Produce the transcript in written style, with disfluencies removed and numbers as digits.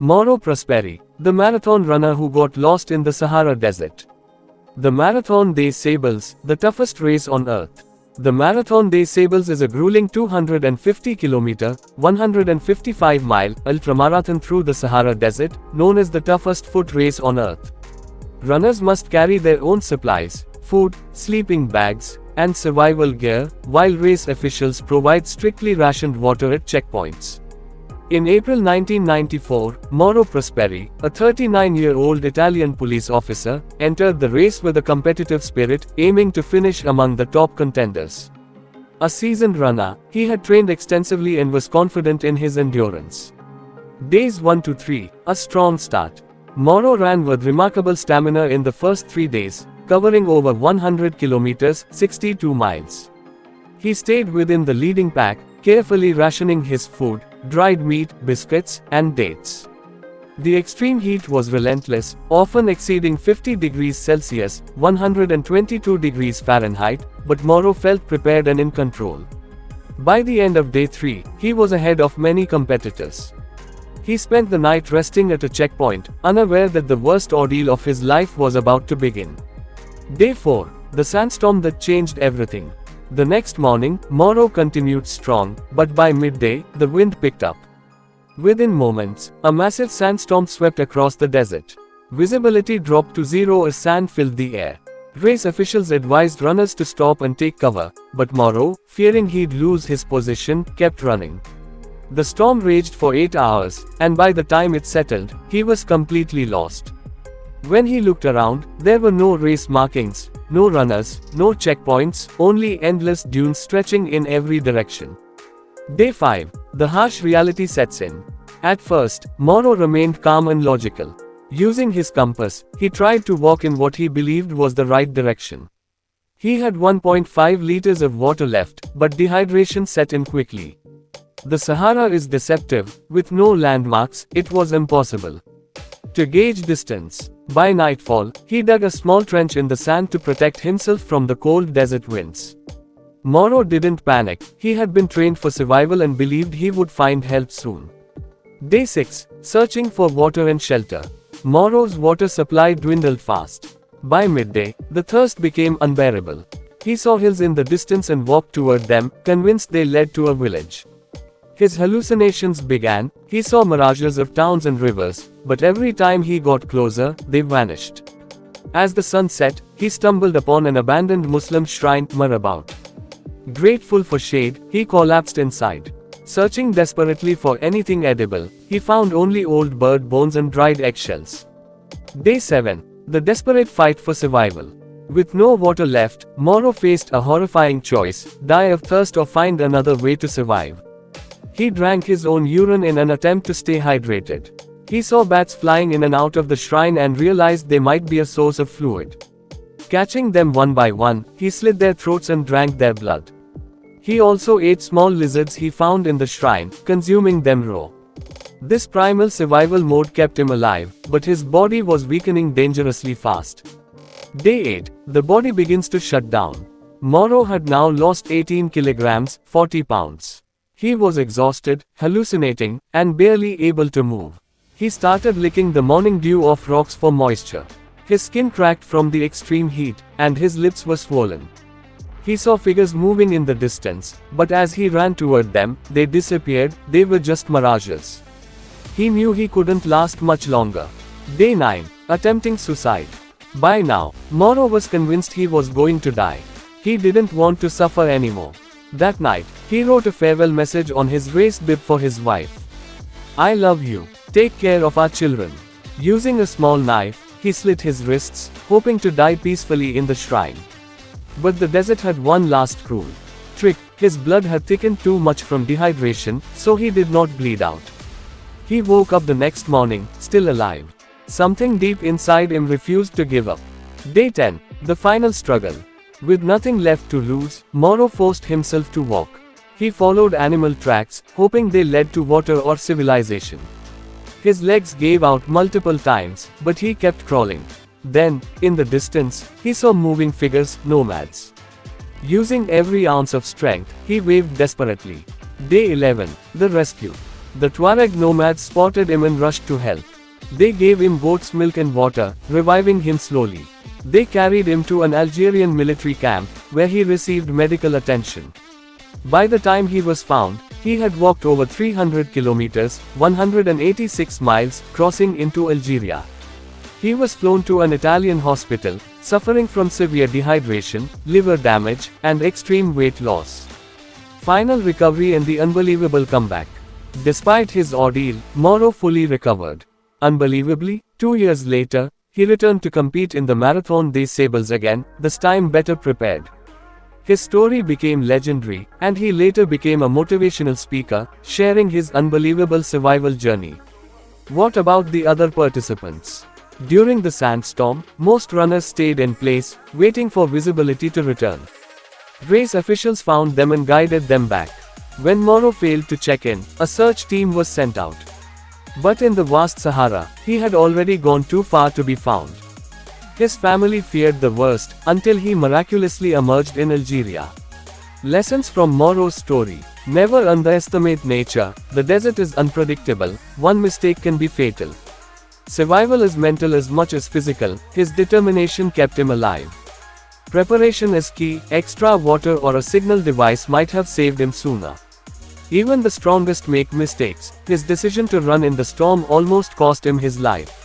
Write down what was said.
Mauro Prosperi, the marathon runner who got lost in the Sahara Desert. The Marathon des Sables, the toughest race on earth. The Marathon des Sables is a grueling 250-kilometer, 155-mile ultramarathon through the Sahara Desert, known as the toughest foot race on earth. Runners must carry their own supplies, food, sleeping bags, and survival gear, while race officials provide strictly rationed water at checkpoints. In April 1994, Mauro Prosperi, a 39-year-old Italian police officer, entered the race with a competitive spirit, aiming to finish among the top contenders. A seasoned runner, he had trained extensively and was confident in his endurance. Days 1 to 3, a strong start. Mauro ran with remarkable stamina in the first 3 days, covering over 100 kilometers, 62 miles. He stayed within the leading pack, carefully rationing his food, dried meat, biscuits, and dates. The extreme heat was relentless, often exceeding 50 degrees Celsius, 122 degrees Fahrenheit, but Mauro felt prepared and in control. By the end of day 3, he was ahead of many competitors. He spent the night resting at a checkpoint, unaware that the worst ordeal of his life was about to begin. Day 4, the sandstorm that changed everything. The next morning, Mauro continued strong, but by midday, the wind picked up. Within moments, a massive sandstorm swept across the desert. Visibility dropped to zero as sand filled the air. Race officials advised runners to stop and take cover, but Mauro, fearing he'd lose his position, kept running. The storm raged for 8 hours, and by the time it settled, he was completely lost. When he looked around, there were no race markings, no runners, no checkpoints, only endless dunes stretching in every direction. Day 5. The harsh reality sets in. At first, Mauro remained calm and logical. Using his compass, he tried to walk in what he believed was the right direction. He had 1.5 liters of water left, but dehydration set in quickly. The Sahara is deceptive, with no landmarks, it was impossible to gauge distance. By nightfall, he dug a small trench in the sand to protect himself from the cold desert winds. Mauro didn't panic, he had been trained for survival and believed he would find help soon. Day 6, searching for water and shelter. Mauro's water supply dwindled fast. By midday, the thirst became unbearable. He saw hills in the distance and walked toward them, convinced they led to a village. His hallucinations began, he saw mirages of towns and rivers, but every time he got closer, they vanished. As the sun set, he stumbled upon an abandoned Muslim shrine, Marabout. Grateful for shade, he collapsed inside. Searching desperately for anything edible, he found only old bird bones and dried eggshells. Day 7. The desperate fight for survival. With no water left, Mauro faced a horrifying choice: die of thirst or find another way to survive. He drank his own urine in an attempt to stay hydrated. He saw bats flying in and out of the shrine and realized they might be a source of fluid. Catching them one by one, he slit their throats and drank their blood. He also ate small lizards he found in the shrine, consuming them raw. This primal survival mode kept him alive, but his body was weakening dangerously fast. Day 8. The body begins to shut down. Mauro had now lost 18 kilograms, 40 pounds. He was exhausted, hallucinating, and barely able to move. He started licking the morning dew off rocks for moisture. His skin cracked from the extreme heat, and his lips were swollen. He saw figures moving in the distance, but as he ran toward them, they disappeared, they were just mirages. He knew he couldn't last much longer. Day 9. Attempting suicide. By now, Mauro was convinced he was going to die. He didn't want to suffer anymore. That night, he wrote a farewell message on his race bib for his wife. "I love you. Take care of our children." Using a small knife, he slit his wrists, hoping to die peacefully in the shrine. But the desert had one last cruel trick: his blood had thickened too much from dehydration, so he did not bleed out. He woke up the next morning, still alive. Something deep inside him refused to give up. Day 10. The final struggle. With nothing left to lose, Mauro forced himself to walk. He followed animal tracks, hoping they led to water or civilization. His legs gave out multiple times, but he kept crawling. Then, in the distance, he saw moving figures, nomads. Using every ounce of strength, he waved desperately. Day 11. The rescue. The Tuareg nomads spotted him and rushed to help. They gave him goat's milk and water, reviving him slowly. They carried him to an Algerian military camp, where he received medical attention. By the time he was found, he had walked over 300 kilometers, 186 miles, crossing into Algeria. He was flown to an Italian hospital, suffering from severe dehydration, liver damage, and extreme weight loss. Final recovery and the unbelievable comeback. Despite his ordeal, Mauro fully recovered. Unbelievably, 2 years later, he returned to compete in the Marathon des Sables again, this time better prepared. His story became legendary, and he later became a motivational speaker, sharing his unbelievable survival journey. What about the other participants? During the sandstorm, most runners stayed in place, waiting for visibility to return. Race officials found them and guided them back. When Mauro failed to check in, a search team was sent out. But in the vast Sahara, he had already gone too far to be found. His family feared the worst, until he miraculously emerged in Algeria. Lessons from Mauro's story. Never underestimate nature. The desert is unpredictable. One mistake can be fatal. Survival is mental as much as physical. His determination kept him alive. Preparation is key. Extra water or a signal device might have saved him sooner. Even the strongest make mistakes. His decision to run in the storm almost cost him his life.